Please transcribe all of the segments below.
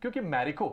क्योंकि मैरिको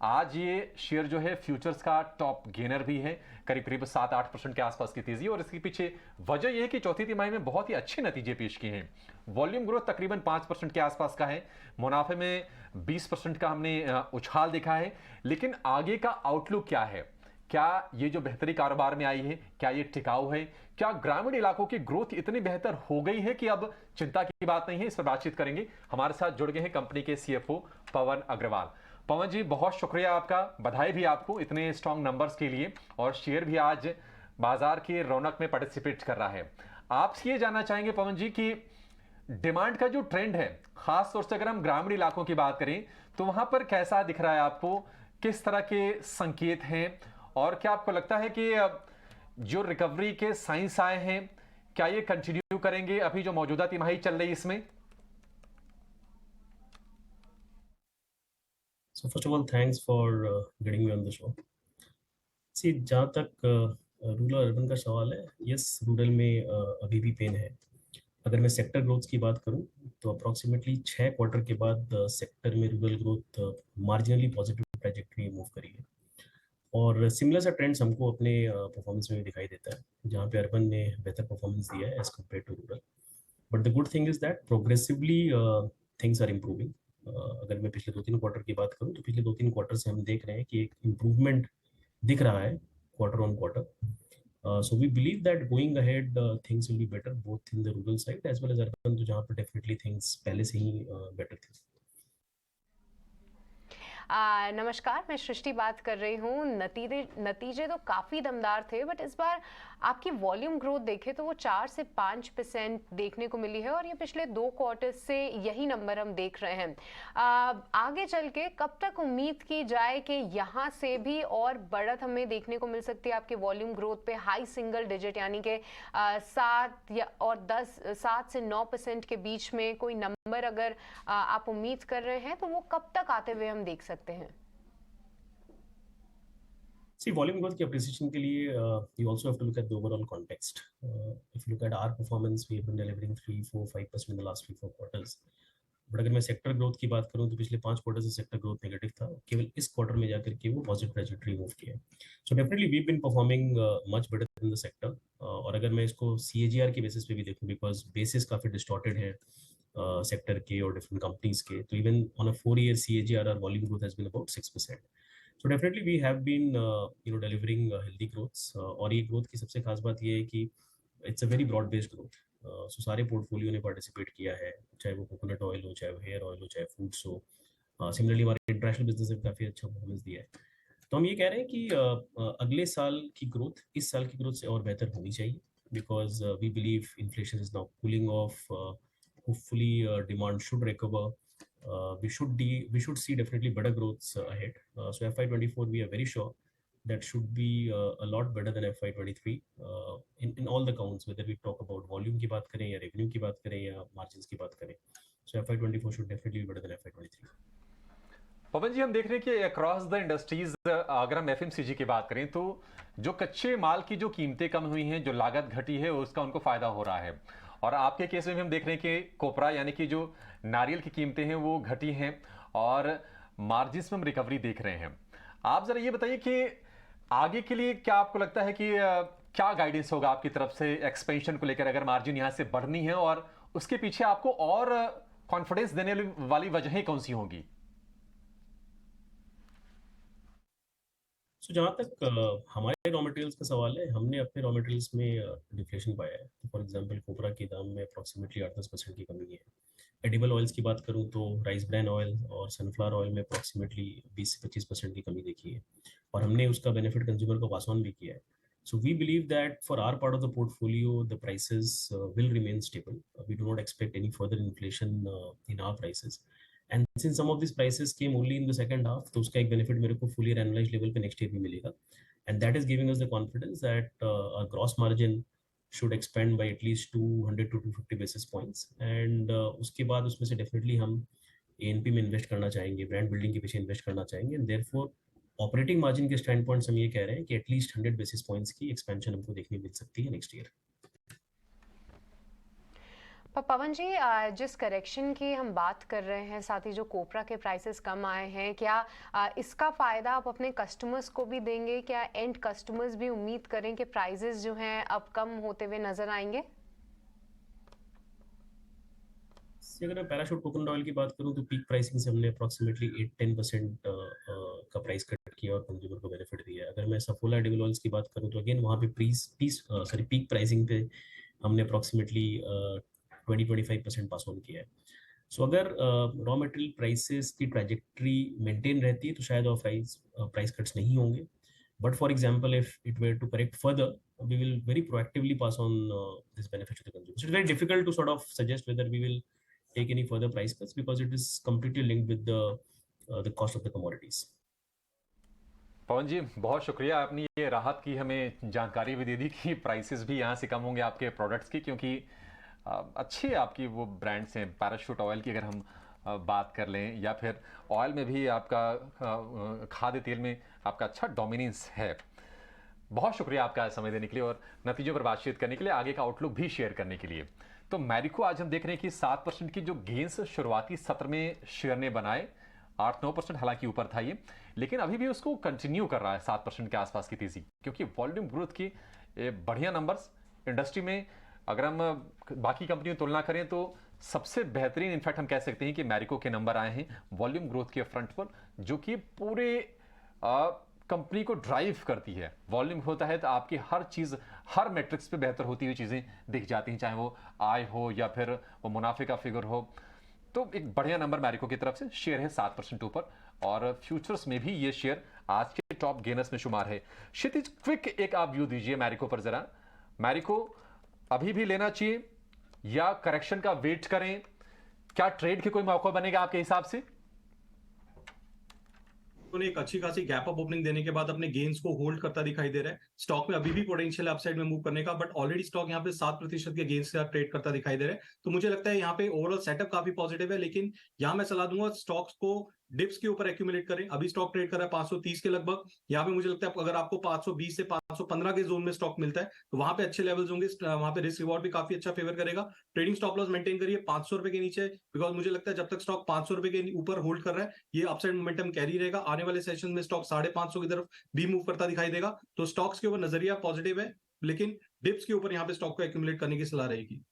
आज ये शेयर जो है फ्यूचर्स का टॉप गेनर भी है, करीब करीब 7-8% के आसपास की तेजी। और इसके पीछे वजह यह है कि चौथी तिमाही में बहुत ही अच्छे नतीजे पेश किए हैं। वॉल्यूम ग्रोथ तकरीबन 5% के आसपास का है, मुनाफे में 20% का हमने उछाल देखा है। लेकिन आगे का आउटलुक क्या है? क्या ये जो बेहतरी कारोबार में आई है, क्या ये टिकाऊ है? क्या ग्रामीण इलाकों की ग्रोथ इतनी बेहतर हो गई है कि अब चिंता की बात नहीं है? इस पर बातचीत करेंगे। हमारे साथ जुड़ गए हैं कंपनी के सीएफओ पवन अग्रवाल। पवन जी, बहुत शुक्रिया आपका, बधाई भी आपको इतने स्ट्रांग नंबर्स के लिए। और शेयर भी आज बाजार की रौनक में पार्टिसिपेट कर रहा है। आपसे ये जानना चाहेंगे पवन जी कि डिमांड का जो ट्रेंड है, खास तौर से अगर हम ग्रामीण इलाकों की बात करें, तो वहां पर कैसा दिख रहा है आपको? किस तरह के संकेत हैं? और क्या आपको लगता है कि जो रिकवरी के साइंस आए हैं, क्या ये कंटिन्यू करेंगे अभी जो मौजूदा तिमाही चल रही है इसमें? So first of all, thanks for getting me on the show. See, जहाँ तक रूरल अर्बन का सवाल है, यस रूरल में अभी भी पेन है। अगर मैं सेक्टर ग्रोथ की बात करूँ तो अप्रॉक्सीमेटली 6 क्वार्टर के बाद सेक्टर में rural growth marginally positive trajectory move करी है। और सिमिलर सा ट्रेंड्स हमको अपने परफॉर्मेंस में भी दिखाई देता है, जहाँ पे अर्बन ने बेहतर परफॉर्मेंस दिया है as compare to rural. But the good thing is that progressively things are improving. अगर मैं पिछले 2-3 क्वार्टर की बात करूँ तो पिछले 2-3 क्वार्टर से हम देख रहे हैं कि एक इम्प्रूवमेंट दिख रहा है quarter on quarter. So we believe that going ahead things will be better both in the rural side as well as urban, तो जहाँ पर definitely things पहले से ही better थे। नमस्कार, मैं सृष्टि बात कर रही हूँ। नतीजे तो काफ़ी दमदार थे, बट इस बार आपकी वॉल्यूम ग्रोथ देखें तो वो 4 से 5% देखने को मिली है, और ये पिछले 2 क्वार्टर से यही नंबर हम देख रहे हैं। आगे चल के कब तक उम्मीद की जाए कि यहाँ से भी और बढ़त हमें देखने को मिल सकती है आपके वॉल्यूम ग्रोथ पे? हाई सिंगल डिजिट यानी कि 7 से 9% के बीच में कोई नंबर अगर आप उम्मीद कर रहे हैं तो वो कब तक आते हुए हम देख सकते हैं? See, volume growth की appreciation के लिए you also have to look at the overall context. If you look at our performance, we have been delivering 3, 4, 5% in the last 3-4 quarters. But अगर मैं सेक्टर ग्रोथ की बात करूं तो पिछले 5 क्वार्टर से सेक्टर ग्रोथ नेगेटिव था, केवल इस क्वार्टर में जाकर के वो पॉजिटिव ट्रेजेक्टरी मूव किया है। So definitely we been performing much better in the sector. और अगर मैं इसको सीएजीआर के बेसिस पे भी देखूं, बिकॉज बेसिस काफी डिस्टॉर्टेड है सेक्टर के और डिफरेंट कंपनीज के, तो even on a 4 year CAGR our volume growth has been about 6%। So definitely we have been delivering healthy growths. और ये ग्रोथ की सबसे खास बात ये है कि it's a very broad based growth. So सारे पोर्टफोलियो ने पार्टिसिपेट किया है, चाहे वो कोकोनट ऑयल हो, चाहे वो हेयर ऑयल हो, चाहे फूड्स हो। सिमिलरली हमारे इंटरनेशनल बिजनेस ने काफ़ी अच्छा परफॉर्मेंस दिया है। तो हम ये कह रहे हैं कि अगले साल की ग्रोथ इस साल की ग्रोथ से और बेहतर होनी चाहिए, because we believe inflation is now cooling off. Hopefully demand should recover. We should see definitely better growths ahead. So FY24 we are very sure that should be a lot better than FY23 in all the counts, whether we talk about volume की बात करें या revenue की बात करें या margins की बात करें. So FY24 should definitely be better than FY23. पवन जी, हम देख रहे हैं कि अक्रॉस द इंडस्ट्रीज अगर हम एफएमसीजी की बात करें तो जो कच्चे माल की जो कीमतें कम हुई हैं, जो लागत घटी है, उसका उनको फायदा हो रहा है। और आपके केस में भी हम देख रहे हैं कि कोपरा यानी कि जो नारियल की कीमतें हैं वो घटी हैं, और मार्जिन्स में हम रिकवरी देख रहे हैं। आप जरा ये बताइए कि आगे के लिए क्या आपको लगता है कि क्या गाइडेंस होगा आपकी तरफ से एक्सपेंशन को लेकर, अगर मार्जिन यहाँ से बढ़नी है, और उसके पीछे आपको और कॉन्फिडेंस देने वाली वजहें कौन सी होंगी? सो जहाँ तक हमारे रॉ मटेरियल्स का सवाल है, हमने अपने रॉ मटेरियल्स में डिफ्लेशन पाया है। तो फॉर एग्जांपल कोपरा के दाम में अप्रॉक्सीमेटली 8-10% की कमी है। एडिबल ऑयल्स की बात करूँ तो राइस ब्रान ऑयल और सनफ्लावर ऑयल में अप्रॉक्सीमेटली 20 से 25% की कमी देखी है, और हमने उसका बेनिफिट कंज्यूमर को पास ऑन भी किया है। So we believe that for our part of the portfolio, the prices will remain stable. We do not expect any further inflation in our prices. And since some of these prices came only in the second half, तो उसका एक benefit मेरे को full year annualized level पे next year भी मिलेगा. And that is giving us the confidence that our gross margin should expand by at least 200 to 250 basis points. And उसके बाद उसमें से definitely हम A&P में इन्वेस्ट करना चाहेंगे, ब्रांड बिल्डिंग के पीछे इन्वेस्ट करना चाहेंगे, एंड देयरफॉर ऑपरेटिंग मार्जिन के स्टैंड पॉइंट हम ये कह रहे हैं कि एटलीस्ट 100 बेसिस पॉइंट्स की एक्सपेंशन हमको देखने मिल सकती है नेक्स्ट ईयर। पवन जी, जिस करेक्शन की हम बात कर रहे हैं, साथ ही जो कोपरा के प्राइसेस कम आए हैं, क्या इसका फ़ायदा आप अपने कस्टमर्स को भी देंगे? क्या एंड कस्टमर्स भी उम्मीद करें कि प्राइसेस जो हैं अब कम होते हुए नजर आएंगे? अगर मैं पैराशूट कोकोनट ऑयल की बात करूं तो पीक प्राइसिंग से हमने अप्रॉक्सीमेटली 8-10% का प्राइस कट किया और कंज्यूमर को बेनिफिट दिया है। अगर मैं सफोला एडिबल ऑयल्स की बात करूं तो अगेन वहाँ पे पीक प्राइसिंग पे हमने अप्रॉक्सीमेटली 20-25% पास ऑन किया है। सो अगर रॉ मटेरियल प्राइसेस की ट्रैजेक्टरी मेंटेन रहती है तो शायद और प्राइस कट्स नहीं होंगे, but for example if it were to correct further we will very proactively pass on this benefit to the consumer. So it's very difficult to sort of suggest whether we will take any further price cuts because it is completely linked with the cost of the commodities. पवन जी, बहुत शुक्रिया, आपने ये राहत की हमें जानकारी भी दे दी कि प्राइसेस भी यहाँ से कम होंगे आपके प्रोडक्ट्स की, क्योंकि अच्छी आपकी वो ब्रांड्स हैं। पैराशूट ऑयल की अगर हम बात कर लें, या फिर ऑयल में भी आपका खाद्य तेल में आपका अच्छा डोमिनेंस है। बहुत शुक्रिया आपका समय देने के लिए और नतीजों पर बातचीत करने के लिए, आगे का आउटलुक भी शेयर करने के लिए। तो मैरिको आज हम देख रहे हैं कि 7% की जो गेंस शुरुआती सत्र में शेयर ने बनाए, 8-9% हालांकि ऊपर था ये, लेकिन अभी भी उसको कंटिन्यू कर रहा है 7% के आसपास की तेजी, क्योंकि वॉल्यूम ग्रोथ की बढ़िया नंबर्स इंडस्ट्री में अगर हम बाकी कंपनियों की तुलना करें तो सबसे बेहतरीन, इनफैक्ट हम कह सकते हैं कि मैरिको के नंबर आए हैं वॉल्यूम ग्रोथ के फ्रंट पर, जो कि पूरे कंपनी को ड्राइव करती है। वॉल्यूम होता है तो आपकी हर चीज़, हर मैट्रिक्स पे बेहतर होती हुई चीज़ें दिख जाती हैं, चाहे वो आय हो या फिर वो मुनाफे का फिगर हो। तो एक बढ़िया नंबर मैरिको की तरफ से, शेयर है 7% ऊपर और फ्यूचर्स में भी ये शेयर आज के टॉप गेनर्स में शुमार है। क्षितिज, क्विक एक आप व्यू दीजिए मैरिको पर जरा। मैरिको अभी भी लेना चाहिए या करेक्शन का वेट करें? क्या ट्रेड के कोई मौका बनेगा आपके हिसाब से? उन्होंने एक अच्छी खासी गैप अप ओपनिंग देने के बाद अपने गेन्स को होल्ड करता दिखाई दे रहा है। स्टॉक में अभी भी पोटेंशियल अपसाइड में मूव करने का, बट ऑलरेडी स्टॉक यहाँ पे 7% के गेन्स के साथ ट्रेड करता दिखाई दे रहा है। तो मुझे लगता है यहाँ पे ओवरऑल सेटअप काफी पॉजिटिव है, लेकिन यहाँ मैं सलाह दूंगा स्टॉक्स को डिप्स के ऊपर एक्यूमुलेट करें। अभी स्टॉक ट्रेड कर रहा है 530 के लगभग। यहाँ पे मुझे लगता है अगर आपको 520 से 515 के जोन में स्टॉक मिलता है तो वहां पे अच्छे लेवल्स होंगे, वहां पे रिस्क रिवॉर्ड भी काफी अच्छा फेवर करेगा। ट्रेडिंग स्टॉप लॉस मेंटेन करिए 500 रुपए के नीचे, बिकॉज मुझे लगता है जब तक स्टॉक 500 रुपए के ऊपर होल्ड कर रहा है ये अपसाइड मोमेंटम कैरी रहेगा। आने वाले सेशन में स्टॉक 550 की तरफ भी मूव करता दिखाई देगा। तो स्टॉक्स के ऊपर नजरिया पॉजिटिव है, लेकिन डिप्स के ऊपर यहाँ पे स्टॉक को एक्यूमुलेट करने की सलाह रहेगी।